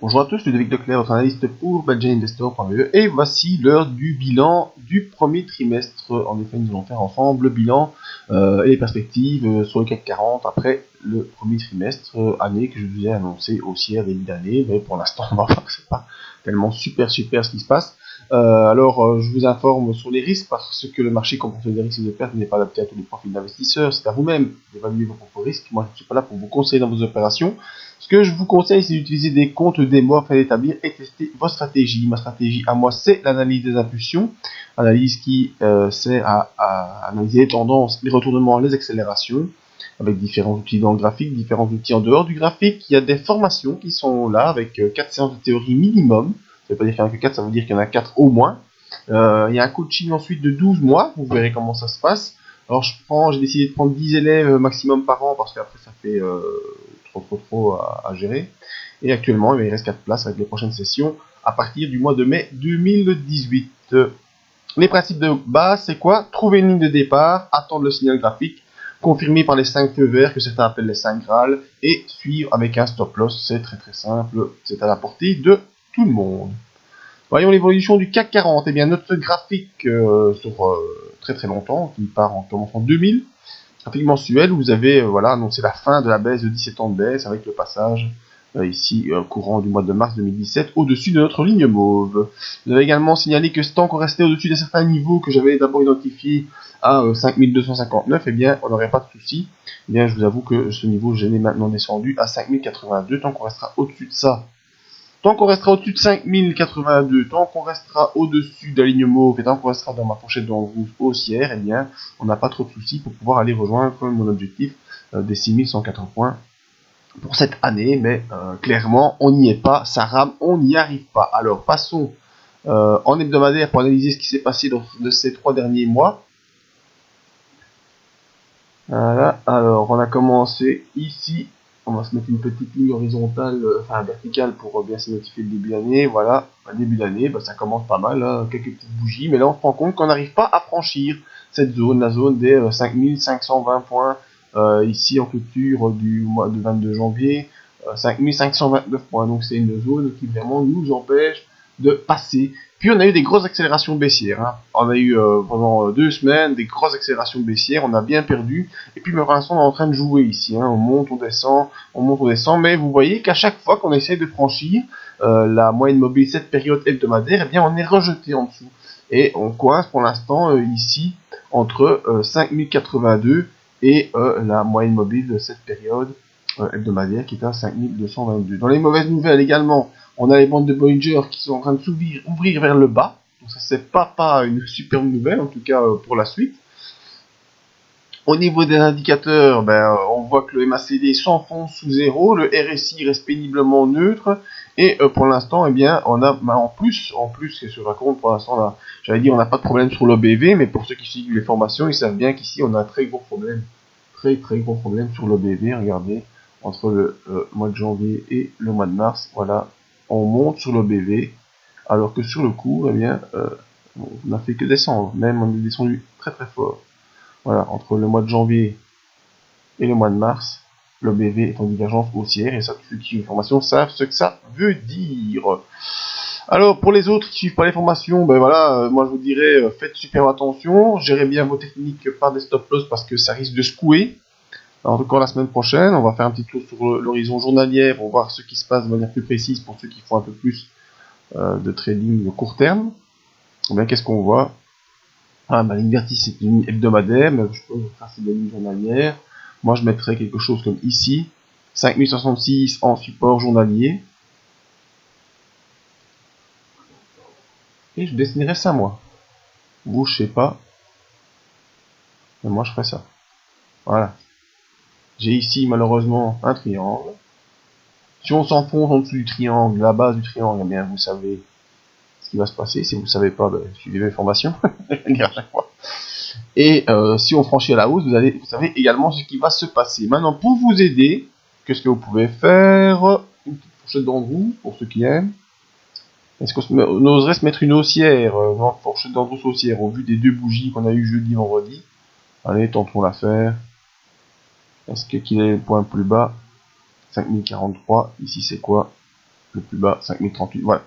Bonjour à tous, Ludovic Leclerc, votre analyste pour BadgerInvestor.be, et voici l'heure du bilan du premier trimestre. En effet, nous allons faire ensemble le bilan et les perspectives sur le CAC 40 après le premier trimestre, année que je vous ai annoncé haussière début d'année, mais pour l'instant, on va voir que c'est pas tellement super ce qui se passe. Je vous informe sur les risques parce que le marché comporte des risques et des pertes n'est pas adapté à tous les profils d'investisseurs. C'est à vous-même d'évaluer vos propres risques. Moi, je ne suis pas là pour vous conseiller dans vos opérations. Ce que je vous conseille, c'est d'utiliser des comptes démo afin d'établir et tester vos stratégies. Ma stratégie à moi, c'est l'analyse des impulsions, analyse qui sert à analyser les tendances, les retournements, les accélérations, avec différents outils dans le graphique, différents outils en dehors du graphique. Il y a des formations qui sont là avec 4 séances de théorie minimum. Ça ne veut pas dire qu'il n'y en a que 4, ça veut dire qu'il y en a 4 au moins. Il y a un coaching ensuite de 12 mois, vous verrez comment ça se passe. Alors j'ai décidé de prendre 10 élèves maximum par an parce qu'après ça fait trop à gérer. Et actuellement, il reste 4 places avec les prochaines sessions à partir du mois de mai 2018. Les principes de base, c'est quoi? Trouver une ligne de départ, attendre le signal graphique, confirmer par les 5 feux verts que certains appellent les 5 Graal, et suivre avec un stop loss. C'est très simple, c'est à la portée de tout le monde. Voyons l'évolution du CAC 40. Eh bien, notre graphique sur très longtemps, qui part en commençant 2000, graphique mensuel où vous avez annoncé la fin de la baisse de 17 ans de baisse avec le passage ici courant du mois de mars 2017 au-dessus de notre ligne mauve. Vous avez également signalé que tant qu'on restait au-dessus de certains niveaux que j'avais d'abord identifiés à 5259, eh bien on n'aurait pas de souci. Eh bien je vous avoue que ce niveau je l'ai maintenant descendu à 5082. Tant qu'on restera au-dessus de ça, tant qu'on restera au-dessus de 5082, tant qu'on restera au-dessus de la ligne mauve et tant qu'on restera dans ma fourchette d'en rouge haussière, eh bien, on n'a pas trop de soucis pour pouvoir aller rejoindre mon objectif des 6104 points pour cette année. Mais clairement, on n'y est pas, ça rame, on n'y arrive pas. Alors, passons en hebdomadaire pour analyser ce qui s'est passé de ces 3 derniers mois. Voilà, alors on a commencé ici. On va se mettre une petite ligne horizontale, verticale pour bien se notifier le début d'année. Voilà, début d'année, ça commence pas mal, hein, quelques petites bougies, mais là on se rend compte qu'on n'arrive pas à franchir cette zone, la zone des 5520 points, ici en clôture du mois de 22 janvier, 5529 points. Donc c'est une zone qui vraiment nous empêche de passer. Puis on a eu des grosses accélérations baissières. Hein. On a eu pendant 2 semaines des grosses accélérations baissières. On a bien perdu. Et puis pour l'instant on est en train de jouer ici. Hein. On monte, on descend. Mais vous voyez qu'à chaque fois qu'on essaie de franchir la moyenne mobile cette période hebdomadaire, eh bien on est rejeté en dessous. Et on coince pour l'instant ici entre 5082 et la moyenne mobile de cette période hebdomadaire qui est à 5222. Dans les mauvaises nouvelles également, on a les bandes de Bollinger qui sont en train de s'ouvrir vers le bas. Donc ça c'est pas une superbe nouvelle, en tout cas pour la suite. Au niveau des indicateurs, on voit que le MACD s'enfonce sous zéro, le RSI reste péniblement neutre, et pour l'instant, eh bien, on a en plus, qu'est-ce que je raconte pour l'instant là, j'allais dire on n'a pas de problème sur l'OBV, mais pour ceux qui suivent les formations, ils savent bien qu'ici on a un très gros problème, très gros problème sur l'OBV. Regardez, entre le mois de janvier et le mois de mars, voilà, on monte sur l'OBV, alors que sur le cours, eh bien, on n'a fait que descendre, même on est descendu très fort. Voilà, entre le mois de janvier et le mois de mars, l'OBV est en divergence haussière, et ça, ceux qui suivent les formations savent ce que ça veut dire. Alors, pour les autres qui suivent pas les formations, moi je vous dirais, faites super attention, gérez bien vos techniques par des stop loss parce que ça risque de secouer. Alors, encore la semaine prochaine, on va faire un petit tour sur l'horizon journalier pour voir ce qui se passe de manière plus précise pour ceux qui font un peu plus de trading de court terme. Eh bien, qu'est-ce qu'on voit? La ligne verticale, c'est une ligne hebdomadaire, mais je peux tracer des lignes journalières. Moi, je mettrais quelque chose comme ici, 5066 en support journalier. Et je dessinerai ça, moi. Vous, je sais pas. Mais moi, je ferai ça. Voilà. J'ai ici, malheureusement, un triangle. Si on s'enfonce en dessous du triangle, la base du triangle, eh bien, vous savez ce qui va se passer. Si vous ne savez pas, suivez mes formations. Je vais le dire à chaque fois. Et si on franchit à la hausse, vous savez également ce qui va se passer. Maintenant, pour vous aider, qu'est-ce que vous pouvez faire? Une petite fourchette d'Andrew, pour ceux qui aiment. Est-ce qu'on oserait se mettre une haussière, une fourchette d'Andrew haussière, au vu des 2 bougies qu'on a eu jeudi, vendredi? Allez, tentons l'affaire. Est-ce qu'il est le point plus bas? 5043, ici c'est quoi? le plus bas 5038, voilà.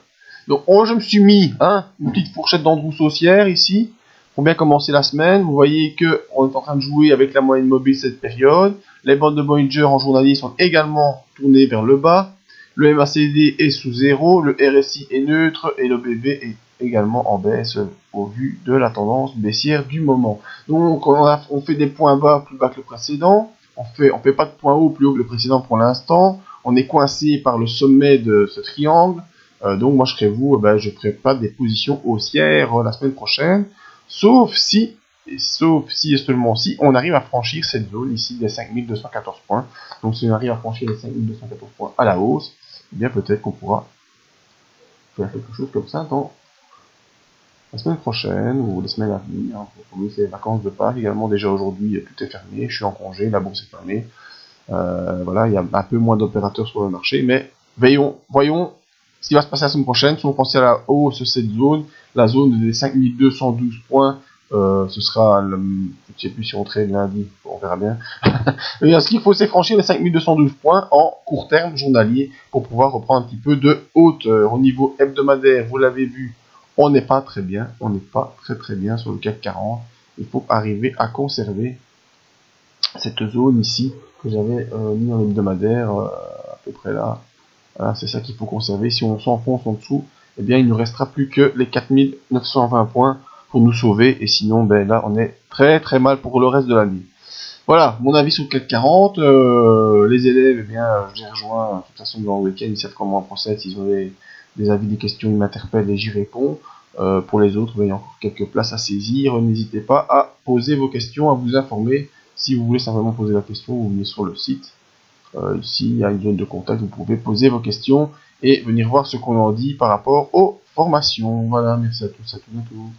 Donc je me suis mis une petite fourchette d'Andrew Saucière ici, pour bien commencer la semaine. Vous voyez que on est en train de jouer avec la moyenne mobile cette période. Les bandes de Bollinger en journalier sont également tournées vers le bas. Le MACD est sous 0, le RSI est neutre et le BB est également en baisse au vu de la tendance baissière du moment. Donc on fait des points bas plus bas que le précédent. On fait pas de point haut plus haut que le précédent pour l'instant. On est coincé par le sommet de ce triangle. Donc moi je serais vous, je ne ferai pas des positions haussières la semaine prochaine. Sauf si et seulement si on arrive à franchir cette zone ici des 5214 points. Donc si on arrive à franchir les 5214 points à la hausse, eh bien peut-être qu'on pourra faire quelque chose comme ça dans la semaine prochaine ou les semaines à venir. Pour nous, c'est les vacances de Pâques également. Déjà aujourd'hui, tout est fermé. Je suis en congé, la bourse est fermée. Voilà, il y a un peu moins d'opérateurs sur le marché, mais voyons ce qui va se passer la semaine prochaine. Si on pense à la hausse de cette zone, la zone des 5212 points, ce sera, je ne sais plus si on trade lundi, on verra bien. Mais ce qu'il faut, c'est franchir les 5212 points en court terme journalier pour pouvoir reprendre un petit peu de hauteur. Au niveau hebdomadaire, vous l'avez vu, on n'est pas très bien, on n'est pas très bien sur le CAC 40. Il faut arriver à conserver cette zone ici que j'avais mis en hebdomadaire à peu près là. Voilà, c'est ça qu'il faut conserver. Si on s'enfonce en dessous, eh bien il ne restera plus que les 4920 points pour nous sauver. Et sinon, là, on est très mal pour le reste de l'année. Voilà, mon avis sur le CAC 40. Les élèves, eh bien, je les rejoins. De toute façon, dans le week-end, ils savent comment on procède. S'ils ont des avis, des questions, ils m'interpellent et j'y réponds. Pour les autres, il y a encore quelques places à saisir. N'hésitez pas à poser vos questions, à vous informer. Si vous voulez simplement poser la question, vous venez sur le site. Ici, il y a une zone de contact, vous pouvez poser vos questions et venir voir ce qu'on en dit par rapport aux formations. Voilà, merci à tous, à tout bientôt.